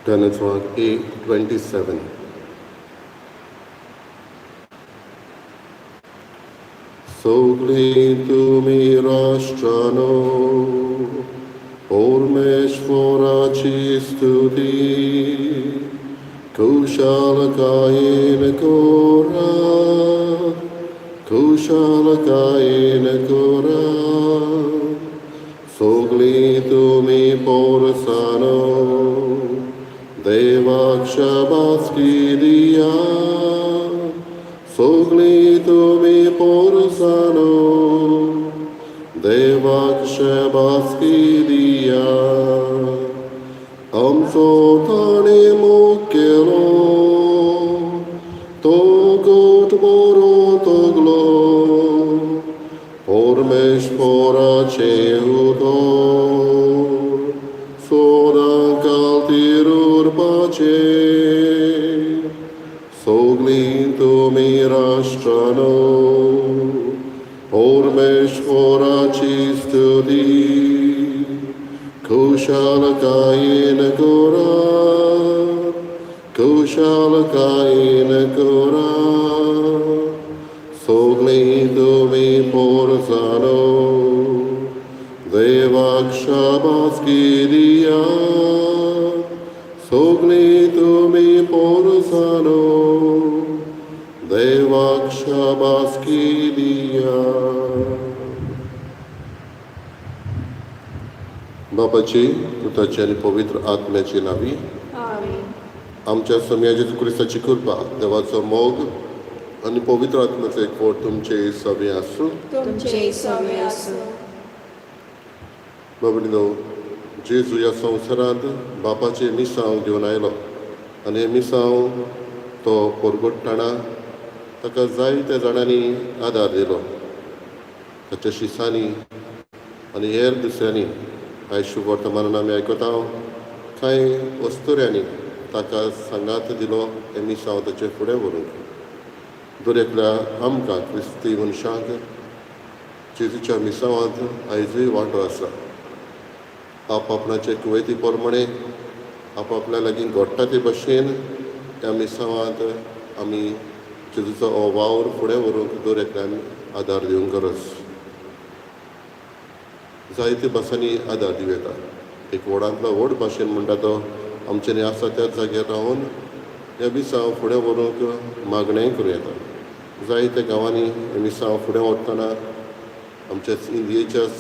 Genesis 8:27. Sogli tu mi rashtrano, Ormeshvara ci studi, Kushalakayena Kora, Kushalakayena Kora, Sogli tu mi porsano, Devakshabaski diya, Sogli tu mi porsano, Devakshabaski diya, Amsotani mukelo, Togot moro toglo, Ormeshvara chehudor, Sodan kaltirur pace, Sogli tu mi rashtrano, Ormeshvara ci studi, Kushalakayena Gora, Kushalakayena Gora, Sogli tu mi porsano, Devakshabaski diya, Sogli tu mi porsano, Devakshabaski diya. बापाची पुताची आणि पवित्र आत्म्याची नावी आमच्या स्वामी येशू ख्रिस्ताची कृपा देवाचो मोग आणि पवित्र आत्म्याचो एकवट तुमचे सगळे आसूं बाबडीनो जेजू ह्या संवसारांत बापाचे मिसांव घेवन आयलो आनी हे मिसांव तो परगटताना ताका जायत्या जाणांनी आदार दिलो ताच्या शिसांनी आनी हेर दुसऱ्यांनी आयज शुभ वर्तमानान आमी आयकता कांय वस्तुऱ्यांनी ताका सांगात दिलो हे मिसांव ताचे फुडें व्हरूंक दरेकल्या आमकां क्रिस्ती मनशांक जेजूच्या मिसांवांत आयजूय वांटो आसा आपआपणाचे कुवैती प्रमाणे आपआपल्या लागीं घडटा ते भाशेन ह्या मिसांवांत आमी जेजूचो हो वावर फुडें व्हरूंक दरेकल्यान आदार दिवंक गरज जायते भासांनी आदार दिवं येता एक व्हडांतलो व्हड भाशेन म्हणटा तो आमच्यानी आसा त्याच जाग्यार रावन ह्या मिसांव फुडें व्हरूंक मागणेंय करूं येता जायत्या गांवांनी हे मिसांव फुडें व्हरतना आमच्या इंडियेच्याच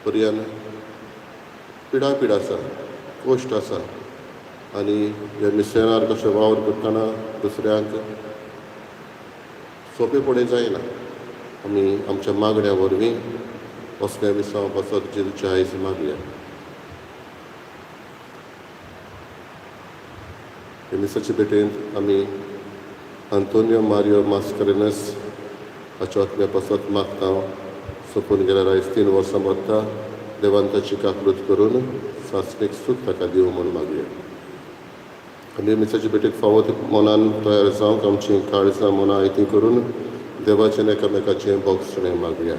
पर्यान पिडापीड आसा कोश्ट आसा आनी हे मिसेनार कशें वावर करतना दुसऱ्यांक सोंपेपणी जायना आमी आमच्या मागण्या वरवीं असल्या मिसांव पासत जेजूच्या आयज मागया हे मिसाचे भेटेंत आमी आंतोनियो मारियो मास्करेनस हाच्या आत्म्या पासत मागता सोंपून गेल्यार आयज 3 वर्सां भरता देवान ताची काकूट करून सासणेक सूख ताका दिवं म्हूण मागया आनी मिसाचे भेटेक फावो मनान तयार जावंक आमची काळजां मनां आयती करून देवाचें एकामेकाचें भोगसणें मागया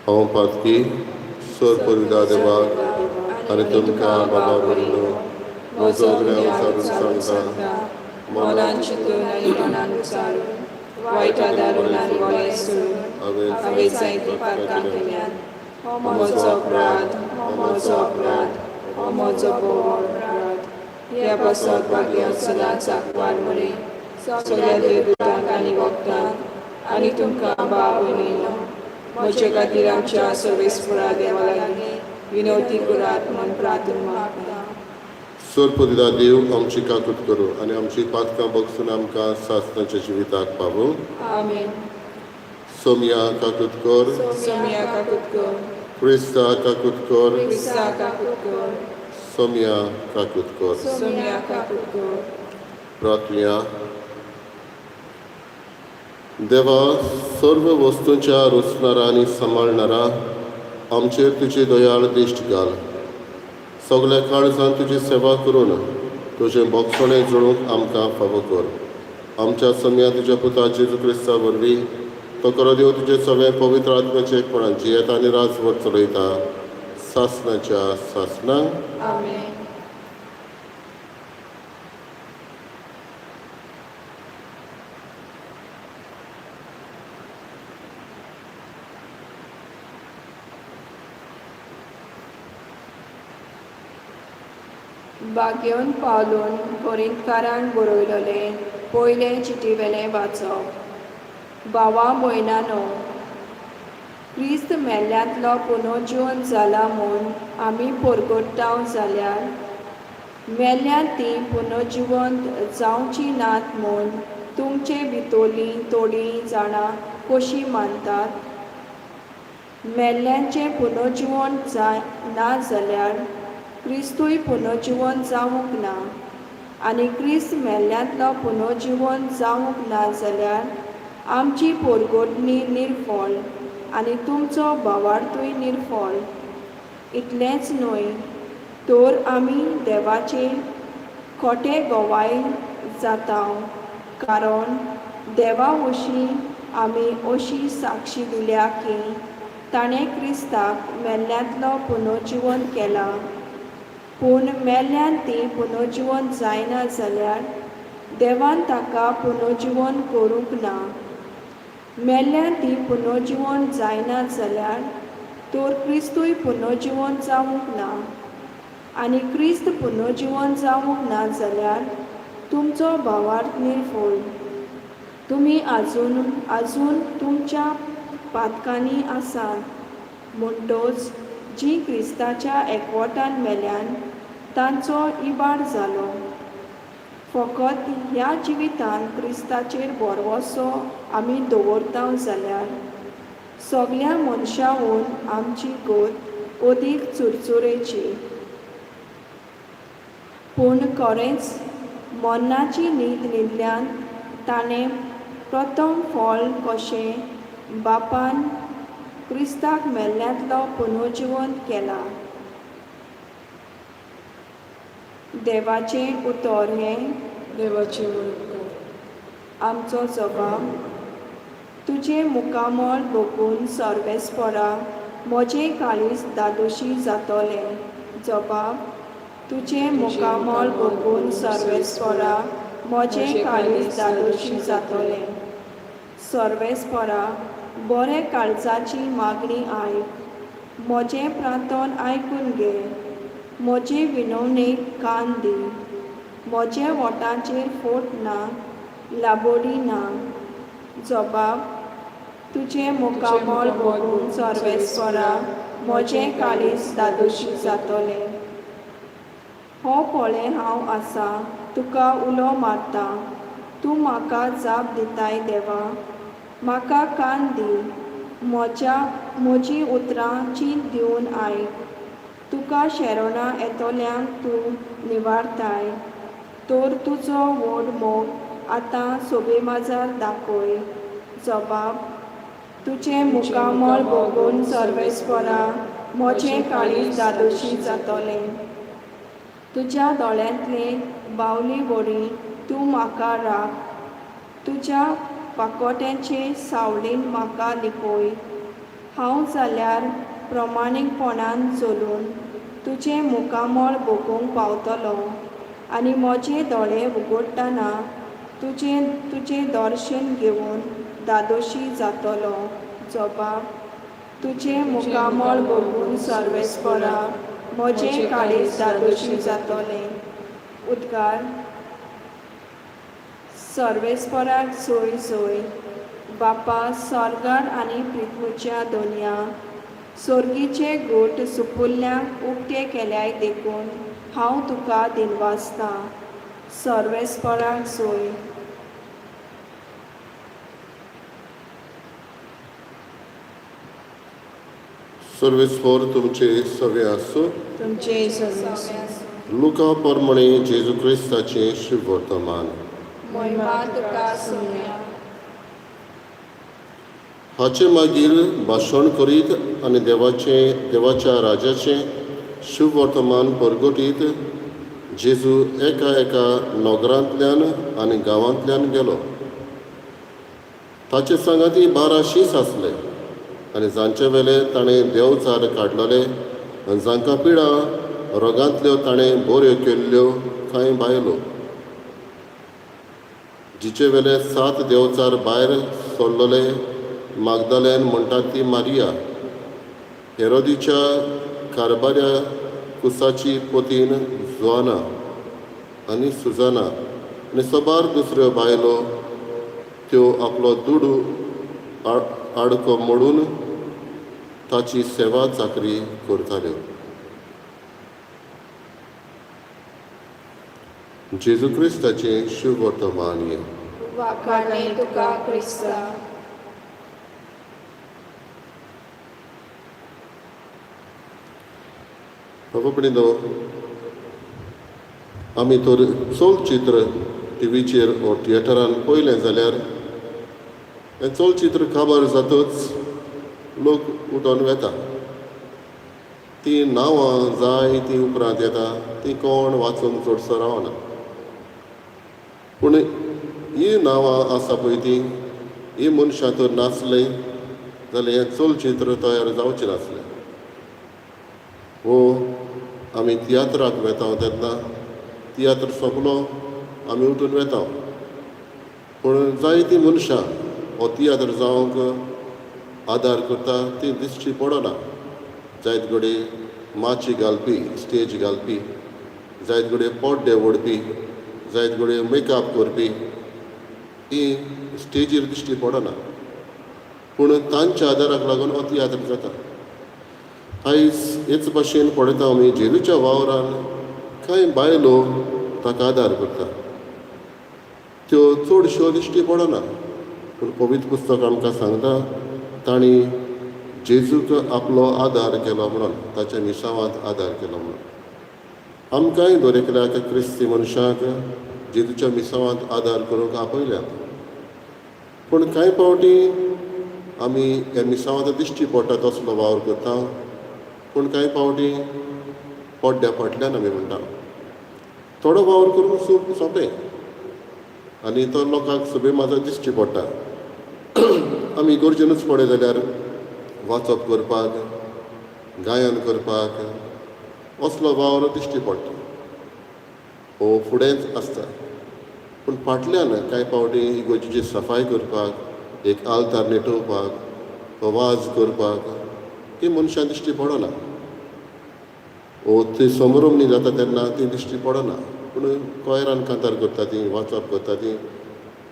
हांव पातकी सोर पवित्रा देवाक आनी तुमकां बाबा वरिलो म्हजो गुन्यांव विचारून सांगता मोलान चिंतून आनी मनान विचारून वायट आदारून आनी वळें सोडून हांवें जायतीं पातकां केल्यात हो म्हजो अपराध हो म्हजो बोवाळ अपराध ह्या बसत भाग्य सदांच आंकवार म्हणे सगळ्या देवदूतांक आनी वखदांक आनी तुमकां भाव भयणीनो म्हजे खातीर आमच्या सर्वेस्परा देवा लागीं विनवती करात म्हूण प्रार्थना मागता सोर पवित्रा देव आमची काकूट करूं आनी आमची पातकां भोगसून आमकां सासणाच्या जिविताक पावूं आमेन सोम्या काकूट कर सोम्या काकूट कर क्रिस्ता काकूट कर क्रिस्ता काकूट कर सोम्या काकूट कर सोम्या काकूट कर प्रार्थना देवा सर्व वस्तूंच्या रुचणारा आनी सांबाळणारा आमचेर तुजी दयाळ दिश्ट घाल सगळ्या काळजान तुजी सेवा करून तुजें भोगसणें जळूंक आमकां फावो कर आमच्या सम्या तुज्या पुता जेजू क्रिस्ता वरवीं तो करो देव तुजे सगळे पवित्र आत्म्याचे एकपणान जियेता आनी राजभर चलयता सासणाच्या सासणांक आमेन. बागेवन पावलून कोरिंतकारांक बरयलोले पयले चिटीवेले वाचप. भावा भयणानो, क्रिस्त मेल्ल्यांतलो पुनर्जीवन जाला म्हूण आमी परगट्टाव जाल्यार मेल्ल्यां ती पुनर्जिवंत जावची नात म्हूण तुमचे भितरलीं थोडीं जाणां कशीं मानतात. मेल्ल्यांचें पुनर्जिवन ना जाल्यार क्रिस्तूय पुनर्जिवन जावंक ना, आनी क्रिस्त मेल्ल्यांतलो पुनर्जिवन जावंक ना जाल्यार आमची परगटणी निर्फळ आनी तुमचो भावार्थूय निर्फळ. इतलेंच न्हय तर आमी देवाचे खोटे गोवाय जाता, कारण देवा वशीं आमी अशी साक्षी दिल्या की ताणें क्रिस्ताक मेल्ल्यांतलो पुनर्जिवन केला. पूण मेल्ल्यान ती पुनर्जिवन जायना जाल्यार देवान ताका पुनर्जिवन करूंक ना. मेल्ल्यान ती पुनर्जिवन जायना जाल्यार तर क्रिस्तूय पुनर्जिवन जावंक ना, आनी क्रिस्त पुनर्जिवन जावंक ना जाल्यार तुमचो भावार्थ निर्फळ. तुमी आजून तुमच्या पातकांनी आसात. म्हणटच जी क्रिस्ताच्या एकवटान मेल्यान तांचो इबाड जालो. फकत ह्या जिवितान क्रिस्ताचेर भरवोसो आमी दवरता जाल्यार सगळ्या मनशांहून आमची गोत अदीक चुरचुरेची. पूण खरेंच मरणाची न्हीद न्हिदल्यान ताणें प्रथम फळ कशें बापान क्रिस्ताक मेल्ल्यांतलो पुनर्जिवन केला. देवाचें उतर हें देवाचे वळख. आमचो जबाब. तुजें मुखामळ बघून सर्वेस्परा म्हजें काळीज दादोशी जातलें. जबाब. तुजें मुखामळ बघून सर्वेस्परा म्हजें काळीज दादोशी जातलें. सर्वेस्परा बरे काळजाची मागणी आयक. म्हजें प्रार्थन आयकून घे. म्हजे विनवणेक कान दी. म्हजे ओठांचेर फोट ना, लाबोडी ना. जबाब. तुजें मुखामळ बघून सर्वेस्परा म्हजें काळीज दादोशी जातलें. हो पळय हांव आसा, तुका उलो मारता. तूं म्हाका जाप दिताय देवा. म्हाका कान दी. म्हजीं उतरां चिंत दिवन आयक. तुका शेरोना येतोल्यांक तूं निवारताय. तर तुजो व्हड मोग आतां सोबेमाजार दाखय. जबाब. तुजें मुखामळ बघून सर्वेस्परा म्हजें काळीज दादोशी जातलें. तुज्या दोळ्यांतले बावली बरी तूं म्हाका राख. तुज्या पाकोट्यांचे सावळीन म्हाका लिपय. हांव जाल्यार प्रमाणीकपणान चलून तुजें मुखामळ बघूंक पावतलो, आनी म्हजे दोळे उगडटना तुजें दर्शन घेवन दादोशी जातलो. जबाब. तुजें मुखामळ बघून सर्वेस्परा म्हजें काळीज दादोशी जातलें. उद्गार. सर्वेस्पराक सोय सोय. बापा सर्गार आनी पृथ्वीच्या दोनया सर्गीचे गोट सुपुल्ल्यांक उक्ते केल्याय देखून हांव तुका दिनवासतां. सर्वेस्पराक सोय. सर्वेस्पर तुमचे सवे आसूं. तुमचे सगळे लुका परमणे जेजू क्रिस्ताचें शुभ वर्तमान. महिमा तुका सोम्या. हाचे मागीर भाशण करीत आनी देवाच्या राजाचें शुभ वर्तमान परगटीत जेजू एका नोगरांतल्यान आनी गांवांतल्यान गेलो. ताचे सांगाती 12 शीस आसले, आनी जांचे वेले ताणें देवचार काडलोले आनी जांकां पिडा रोगांतल्यो ताणें बऱ्यो केल्ल्यो कांय बायलो, जिचे वेले 7 देंवचार भायर सरलोले मागदलेन म्हणटा ती मारिया, हेरोदीच्या कारभाऱ्या कुसाची पोतीन जोआना आनी सुजाना आनी सोबार दुसऱ्यो बायलो, त्यो आपलो दुडू आडको मोडून ताची सेवा चाकरी करताल्यो. जेजू क्रिस्ताचें शुभ वर्तमान ये. वाखाणले तुका क्रिस्ता. बाबा आमी तर चलचित्र टीव्हीचेर वा थिएटरान पळयलें जाल्यार हें चलचित्र काबार जातच लोक उठोन वेता. ती नांवां जाय ती उपरांत येता, ती कोण वाचून चडसो रावना. पूण ही नांवां आसा पळय ती, ही मनशां तर नासलीं जाल्यार हें चलचित्र तयार जावचें नासलें. वो आमी तियात्राक वेता तेन्ना तियात्र सोंपलो आमी उठून वेता, पूण जायतीं मनशां हो तियात्र जावंक आदार करता ती दिश्टी पडना. जायत घडी माची घालपी, स्टेज घालपी, जायत घडी पड्डे ओडपी, जायत घडी मेकअप करपी, ही स्टेजीर दिश्टी पडना. पूण तांच्या आदाराक लागून हो तियात्र जाता. आयज हेच भाशेन पळयता आमी जेजूच्या वावरान कांय बायलो ताका आदार करता. त्यो चडश्यो दिश्टी पडना, पूण पवित्र पुस्तक आमकां सांगता तांणी जेजूक आपलो आदार केलो म्हणून, ताच्या मिसावांत आदार केलो म्हणून. आमकांय दरेकल्याक क्रिस्ती मनशाक जेजूच्या मिसावांत आदार करूंक आपयल्यात. पूण कांय फावटी आमी ह्या मिसावांत दिश्टी पडटा तसलो वावर करता, पूण कांय फावटी पड्ड्या फाटल्यान आमी म्हणटा. थोडो वावर करूंक सोंपें आनी तो लोकांक सगळे माजर दिश्टी पडटा. आमी गरजेनूच पडले जाल्यार वाचप करपाक, गायन करपाक असलो वावर दिश्टी पडटा, हो फुडेंच आसता. पूण फाटल्यान कांय फावटी इगोर्जेची सफाई करपाक, एक आल्तार न्हिटोवपाक, वाज करपाक ही मनशां दिश्टी पडना. वो ती समोरमणी जाता तेन्ना ती दिश्टी पडना, पूण कोयरान कांतार करता ती, वाचप करता ती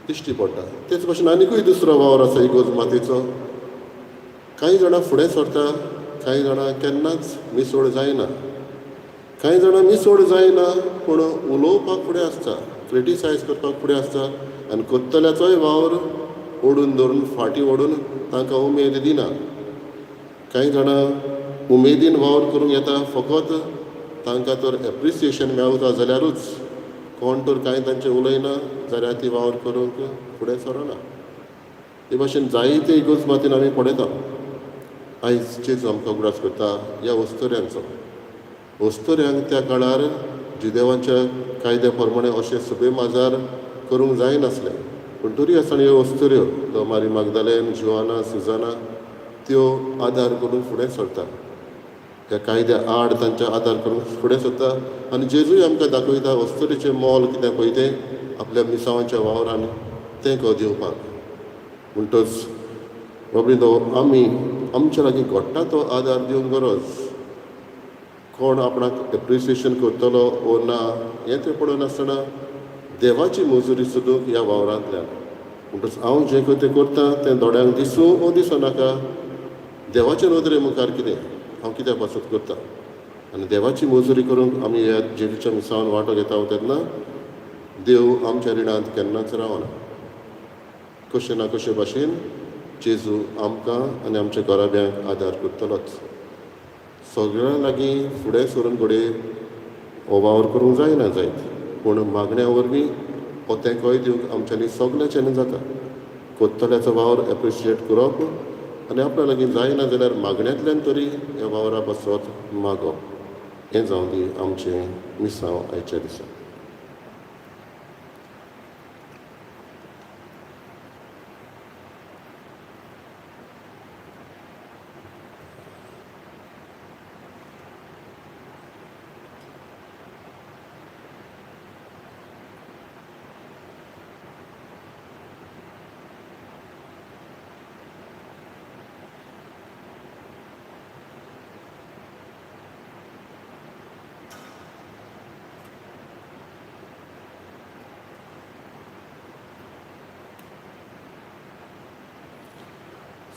दिश्टी पडटा. तेच भाशेन आनिकूय दुसरो वावर आसा इगोज मातेचो. कांय जाणां फुडें सरता, कांय जाणां केन्नाच मिसोड जायना. कांय जाणां मिसोड जायना पूण उलोवपाक फुडें आसता, क्रिटिसायज करपाक फुडें आसता, आनी कोत्तल्याचोय वावर ओडून धरून फाटीं ओडून तांकां उमेद दिना. कांय जाणां उमेदीन वावर करूंक येता, फकत तांकां तर एप्रिसिएशन मेळटा जाल्यारूच, कोण तर कांय तांचें उलयना जाल्यार ती वावर करूंक फुडें सरना. हे भाशेन जायते इगोज मातीन आमी पळयता. आयज जेजू आमकां उगडास करता ह्या वस्तुऱ्यांचो. वस्तुऱ्यांक त्या काळार जुदेवांच्या कायद्या प्रमाणे अशें सगळे माजार करूंक जायनासलें, पूण तरी आसतना ह्यो वस्तुऱ्यो, तो मारी मागदलेन, जोआना, सुजाना, त्यो आदार करून फुडें सरता. ह्या कायद्या आड तांच्या आदार करून फुडें सरता. आनी जेजूय आमकां दाखयता वस्तुरेचें मोल कितें पळय तें आपल्या मिसावांच्या वावरान तें को दिवपाक. म्हणटच बाबडीनो आमी आमच्या लागीं घडटा तो आदार दिवंक गरज. कोण आपणाक एप्रिसिएशन करतलो वो ना हें तें पडून आसतना देवाची मजुरी सोदूंक ह्या वावरांतल्यान. म्हणटच हांव जें तें करता तें दोळ्यांक दिसूं वो दिसनाका, देवाचे नदरे मुखार कितें हांव कित्याक पासून करता. आनी देवाची मजुरी करूंक आमी ह्या जेजूच्या मिसावान वांटो घेता तेन्ना देव आमच्या रिणांत केन्नाच रावना. कशे ना कशे भाशेन जेजू आमकां आनी आमच्या घराब्यांक आदार करतलोच. सगळ्यां लागीं फुडें सरून घडये हो वावर करूंक जायना जायत, पूण मागण्या वरवीं हो तेंकोय दिवंक आमच्यांनी सगळ्याच्यानी जाता. कोत्तल्याचो वावर एप्रिशिएट करप आनी आपल्या लागीं जायना जाल्यार मागण्यांतल्यान तरी ह्या वावरा बसत मागप. हें जावं दी आमचें मिसांव आयच्या दिसा.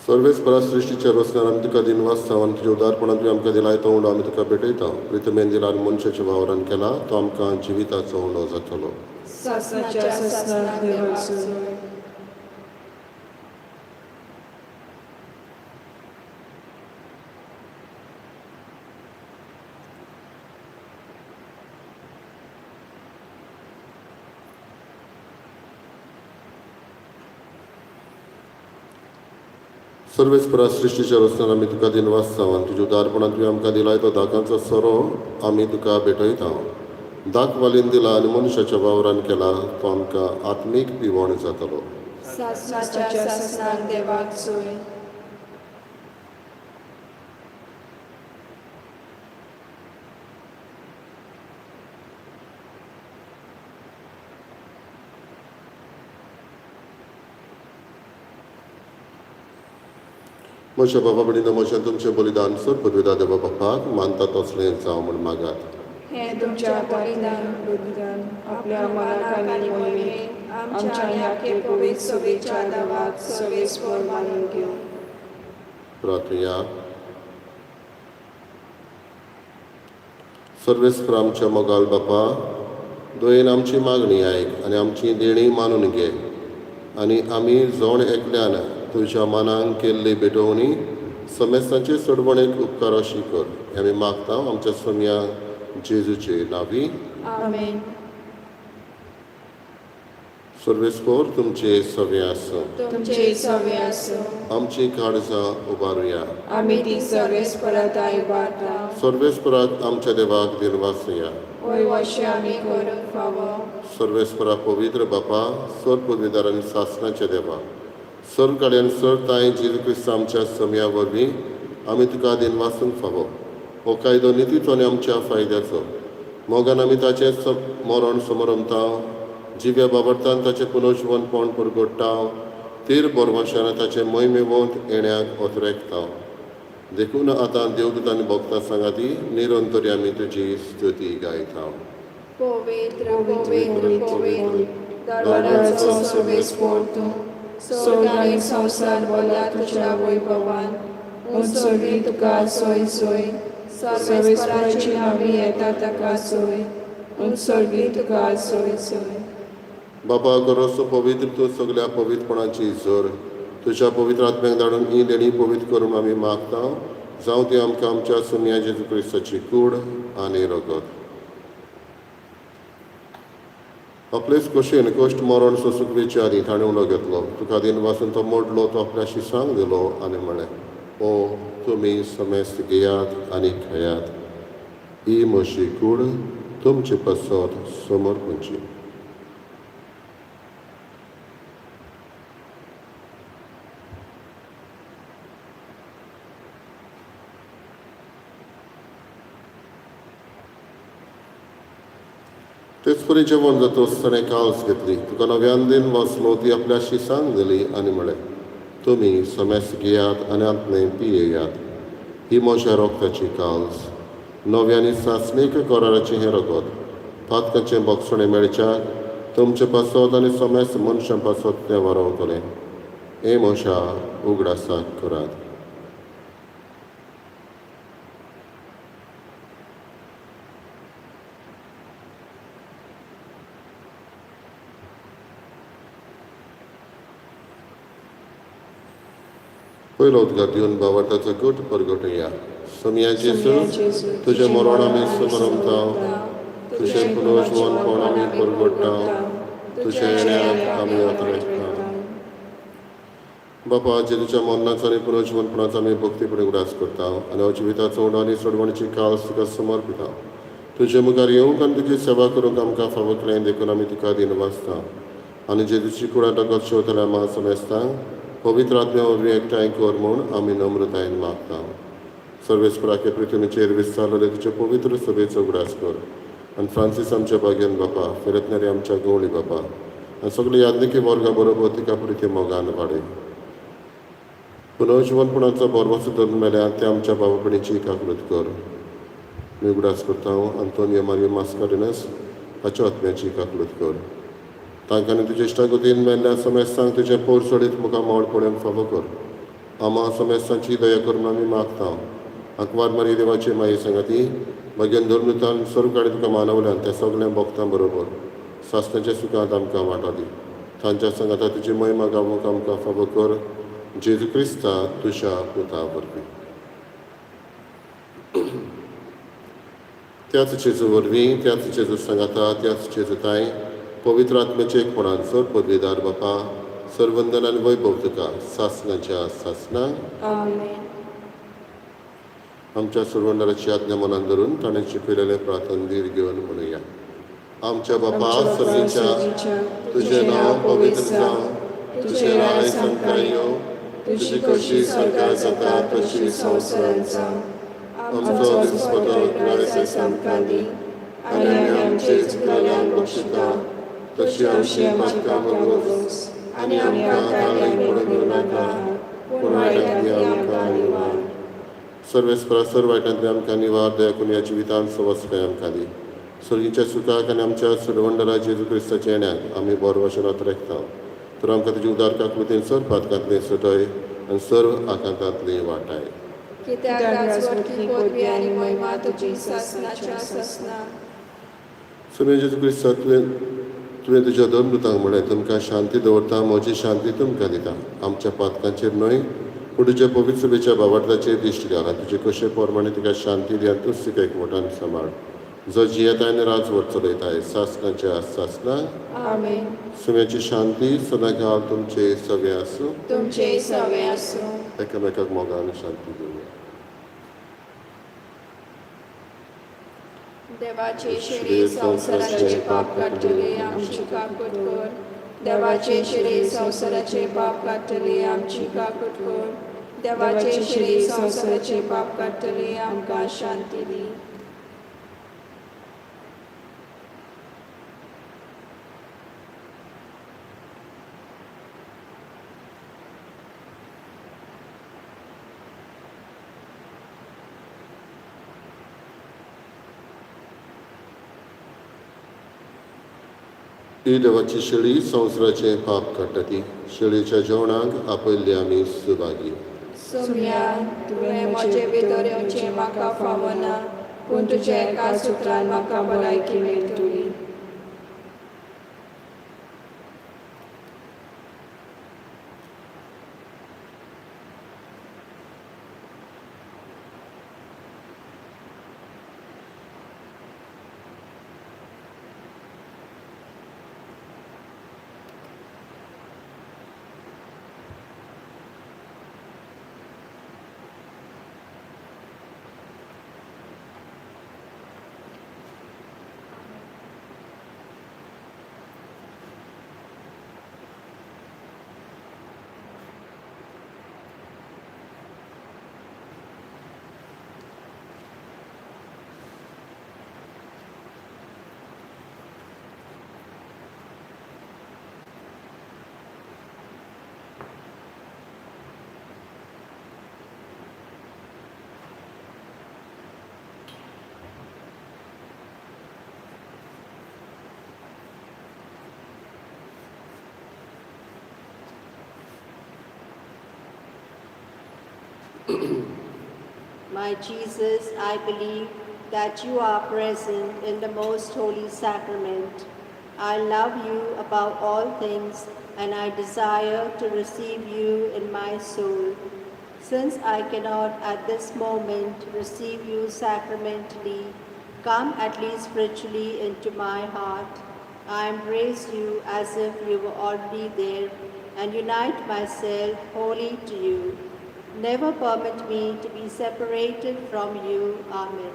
सर्वेस्परा सृश्टीच्या रचण्यार आमी तुका दिनवासता आनी तुज्या उदारपणान तुवें आमकां दिलाय तो उंडो आमी तुका भेटयता. प्रितमेन दिला आनी मनशाच्या वावरान केला तो आमकां जिविताचो उंडो जातलो. सासणाच्या ससनाक देवाचो सर्वेस्परा सृश्टीच्या रचण्यार आमी तुका दिनवासता आनी तुज्या उदारपणान तुवें आमकां दिलाय तो दाकांचो सोरो आमी तुका भेटयता. दाक वालीन दिला आनी मनशाच्या वावरान केला तो आमकां आत्मीक पिवण जातलो. सासणाच्या ससनाक देवाचो म्हज्या बाबा बडिनो म्हजें तुमचें बलिदान सर पदवेदा देवा बापाक मानता तसलें जावं म्हण मागात. हें तुमच्या बलिदान आपल्या मनाक आनी मोहिमेक आमच्या ह्या पवित्र सभेच्या दावाक सवेस्पर मानून घेवं. प्रार्थया. सर्वेस्पर आमच्या मोगाल बापा दोयेन आमची मागणी आयक आनी आमची देणी मानून घे आनी आमी जोण एकल्यान तुज्या मनान केल्ली भेटोवणी समेस्तांचे सोडवणेक उपकार अशी कर. हें आमी मागता आमच्या सोम्या जेजूचे नांवी. आमेन. सर्वेस्पर तुमचे सवे आसूं. तुमचे सवे आसूं. आमची काळजां उबारुया. आमी ती सर्वेस्पराताय इबारता. सर्वेस्पराक आमच्या देवाक दिनवासया. ओय अशें आमी करूंक फावो. सर्वेस्परा पवित्र बापा सर पदवीदार आनी सासणाच्या देवा सर कडेन सर ताय जेजू क्रिस्त आमच्या समया वरवीं आमी तुका दिनवासूंक फावो. हो कायदो नितीचो आनी आमच्या फायद्याचो. मोगान आमी ताचें मरण समरमता जिव्या बाबरतान ताचें पुनर्जीवनपण परगट्टा तीर बोरमाशान ताचें मोहिमेवंत येण्याक ओतरेकता. देखून आतां देवदूत आनी भक्तां सांगाती निरंतरी आमी तुजी स्तुती गायता. पवित्र पवित्र पवित्र दरवराचो सर्वेस्पर तूं स्वर्ग आनी संवसार बोल्या तुज्या वैभवान उत्सर्गी तुका सोय सोय सर्वेस्पराची नांवी येता ताका सोय उत्सर्गी तुका सोय सोय. बाबा गरजो पवित्र तूं सगळ्या पवित्रपणाची जोर तुज्या पवित्र आत्म्याक धाडून ही देणी पवित्र करून आमी मागता. जावं ती आमकां आमच्या सोम्या जेजू क्रिस्ताची कूड आनी रगत. आपलेच खोशेन कश्ट मरण सोंसूंक विचारी ताणें उलो घेतलो. तुका दिनवासून तो मोडलो तो आपल्या शिसांक दिलो आनी म्हळें ओ तुमी समेस्त घेयात आनी खायात. ही म्हशी कूड तुमचे पासत समोर खंयची. तेच परी जेवण जाता आसतना काल्स घेतली. तुका नव्यान दिन वाचलो ती आपल्या शिसांक दिली आनी म्हळें तुमी समेस्त घेयात आनी आत्मे पियेयात. ही म्हज्या रोगताची काल्स नव्यानी सासणीक कराराचें हें रगत पातकाचें बोगसणें मेळच्याक तुमचे पासत आनी समेस्त मनशां पासत तें वारोवतलें. हे म्हज्या उगडासाक करात. पयलो उदगार दिवन बावटाचो गोट परगटुया. सोम्या जेजू तुजें मरण आमी समरमता तुजें पुनर्जीवनपण आमी परगट्टा तुज्या येण्याक आमी ओतरेकता. बापा जेजूच्या मरणाचो आनी पुनर्जीवनपणाचो आमी भक्तीपणे उडास करता आनी अजिविताचो उंडो आनी सोडवणेची काळज तुका समर्पिता. तुजे मुखार येवंक आनी तुजी सेवा करूंक आमकां फावो केलें देखून आमी तुका दिनवासता आनी जेजूची कुडा डगत शेवतल्या मा समेस्तांक पवित्र आत्म्या वरवीं एकठांय कर म्हूण आमी नम्रतायेन मागता. सर्वेस्पराके पृथ्वीचेर विस्तारलेले तुजे पवित्र सभेचो उगडास कर आनी फ्रांसीस आमच्या बागेन बापा फिरतणारी आमच्या गवळी बापा आनी सगळी यादनिकी वर्गा बरोबर तिका प्रिती मोगान वाडय. पुनर्जीवनपणाचो बोरवोसो धरून मेल्यार ते आमच्या बाबापणीची काकूट कर. मी उगडास करता आंतोनियो मारियो मास्कारेनस हाच्या आत्म्याची काकूट कर. तांकां आनी तुजे इश्टागतीन मेल्ल्या समेस्तांक तुजें पोर सोडीत मुखार मोड पळोवंक फावो कर आम्हा समेस्तांची दया करून आमी मागता. अकवार मारी देवाचे माये संगती मागीर धर्मतान सर्व काडे तुका मानवल्यान त्या सगळ्या भक्तां बरोबर सासणाच्या सुखांत आमकां वांटो दी. तांच्या संगता तुजी महिमा गावूंक आमकां फावो कर. जेजू क्रिस्ता तुज्या पुता वरवीं. त्याच जेजू वरवीं, त्याच जेजू सांगाता, त्याच जेजू ताई पवित्र आत्म्याचे एकपणान सर पदवीदार बापा सर्वंदन आनी वैभव तुका सासणाच्या सासना आमेन. आमच्या सर्वंदराची आज्ञा मनान धरून ताणें शिकयलेले प्रार्थना दीर घेवन म्हणुया. आमच्या बापा सर्वेच्या तुझे नांव पवित्र जावं, तुझे राय संवकार येवं, तुजी कशी सरकार जाता तशी संवसारांत जावं. आमचो दिसपतो रायस आमकां दी आनी आमचे चुकल्यांक बक्षिता तशी आमची पातकां बगोस आनी आमकां काळजांत पडूं नाका पूण वायटांतली आमकां निवार. सर्वेस्परा सर्व वायटांतली आमकां निवार. दया करून ह्या जिवितांत सवस्काय आमकां दी. सर्गीच्या सुखाक आनी आमच्या सुरवंडरा जेजू क्रिस्ताच्या येण्याक आमी बरो भशेन रेखता. तर आमकां तुजी उदार काकुतीन सर्व पातकांतली सटय आनी सर्व आकांतांतली वाटाय. कित्याक राजवटी पदवी आनी महिमा तुजी सासणाच्या सासना. सुमे जेजू क्रिस्ता तुवें तुज्या धर्मदूतांक म्हळें तुमकां शांती दवरता, म्हजी शांती तुमकां दिता. आमच्या पातकांचेर न्हय पूण तुज्या पवित्र सभेच्या भावार्थाचेर दिश्टी घाला. तुजे कशे पोरमाणे तिका शांती दी आनी तूंच तिका एकवटान सांबाळ. जो जियेता आनी राजवट चलयताय सासणाच्या सासना. आमेन. सुम्याची शांती सदां घाल तुमचे सवे आसूं. तुमचे सवे आसूं. एकामेकाक मोगान शांती दिवया. देवाचे शिरे संवसाराचे पाप काडटले आमची काकूट कर. देवाचे शिरे संवसाराचे पाप काडटले आमची काकूट कर. देवाचे शिरे संवसाराचे पाप काडटले आमकां शांती दी. ही देवाची शेळी संवसाराचे पाप काडटा ती. शेळीच्या जेवणाक आपयल्ली आमी सुभागी. सुम्या तुवें म्हजे भितर येवचें म्हाका फावना पूण तुज्या एका सुत्रान म्हाका भलायकी मेळटली. My Jesus, I believe that you are present in the most holy sacrament. I love you above all things and I desire to receive you in my soul. Since I cannot at this moment receive you sacramentally, come at least spiritually into my heart. I embrace you as if you were already there and unite myself wholly to you. Never permit me to be separated from you. Amen.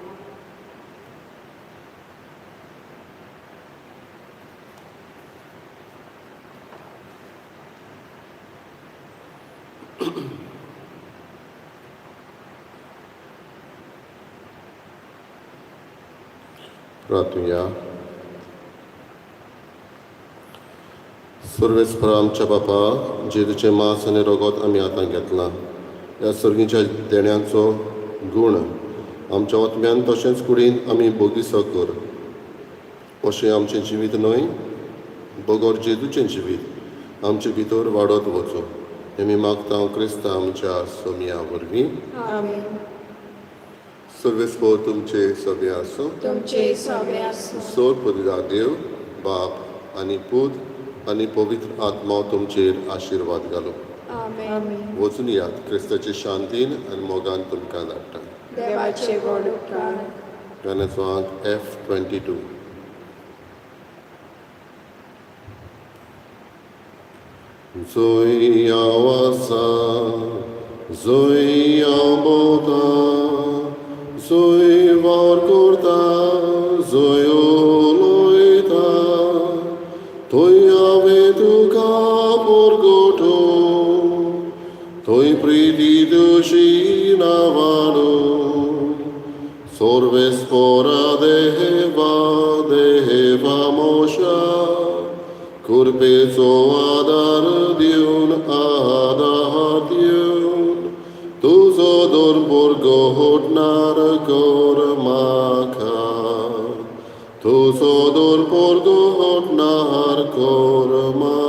प्रार्थूया. सर्वेस्परा आमच्या बापा जेजूचे मांस आनी रगत आमी आतां घेतलां. ह्या सर्गीच्या देण्याचो गूण आमच्या आत्म्यान तशेंच कुडीन आमी बोगिसो कर. अशें आमचें जिवीत न्हय बगोर जेजूचें जिवीत आमचे भितर वाडत वचूं. हें मागता हांव क्रिस्ता आमच्या सोमया वरवीं आमीन. सर्वेस्पोर तुमचे सगळे आसूं तुमचे सगळे आसूं. सोर पुर्गा देव बाप आनी पूत आनी पवित्र आत्मा तुमचेर आशिर्वाद घालो. आमेन. आमीन. वचून यात क्रिस्ताचे शांतीन आनी मोगान तुमकां धाडटा. देवाचे व्हड उपकार. गाण्याचो अंक F22. Zoe awasa, Zoe abota, Zoe varkurta, Zoe oloita, Toi avetuka porgoto, Toi priti dushi navano, Sorves pora deheva mosha, Curpețo adar diun tu zodor borgot nar cor maca, tu zodor borgot nar cor maca.